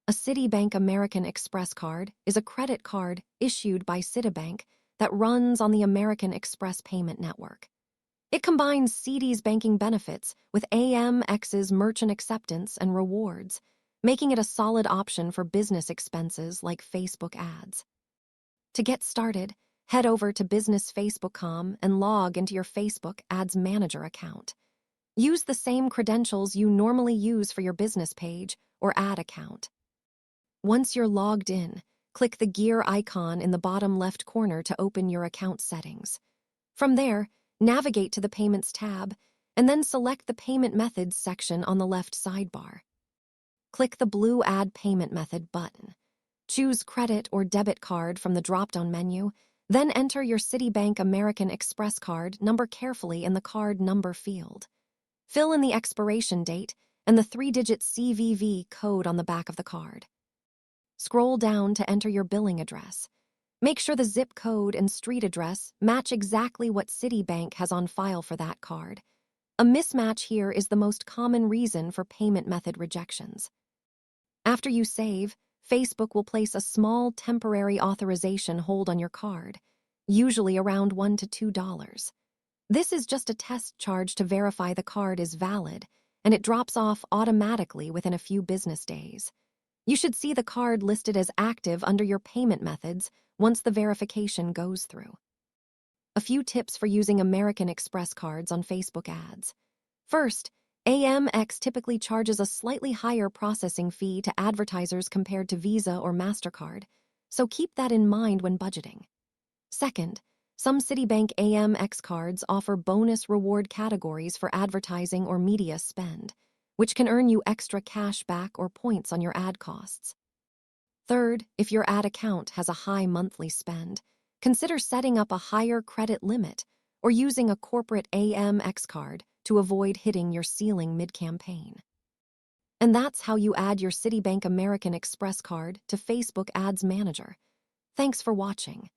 A Citibank American Express card is a credit card issued by Citibank that runs on the American Express payment network. It combines Citi's banking benefits with Amex's merchant acceptance and rewards, making it a solid option for business expenses like Facebook ads. To get started, head over to businessfacebook.com and log into your Facebook Ads Manager account. Use the same credentials you normally use for your business page or ad account. Once you're logged in, click the gear icon in the bottom left corner to open your account settings. From there, navigate to the Payments tab, and then select the Payment Methods section on the left sidebar. Click the blue Add Payment Method button. Choose Credit or Debit Card from the drop-down menu, then enter your Citibank American Express card number carefully in the card number field. Fill in the expiration date and the 3-digit CVV code on the back of the card. Scroll down to enter your billing address. Make sure the zip code and street address match exactly what Citibank has on file for that card. A mismatch here is the most common reason for payment method rejections. After you save, Facebook will place a small temporary authorization hold on your card, usually around $1 to $2. This is just a test charge to verify the card is valid, and it drops off automatically within a few business days. You should see the card listed as active under your payment methods once the verification goes through. A few tips for using American Express cards on Facebook ads. First, Amex typically charges a slightly higher processing fee to advertisers compared to Visa or MasterCard, so keep that in mind when budgeting. Second, some Citibank Amex cards offer bonus reward categories for advertising or media spend, which can earn you extra cash back or points on your ad costs. Third, if your ad account has a high monthly spend, consider setting up a higher credit limit or using a corporate Amex card to avoid hitting your ceiling mid-campaign. And that's how you add your Citibank American Express card to Facebook Ads Manager. Thanks for watching.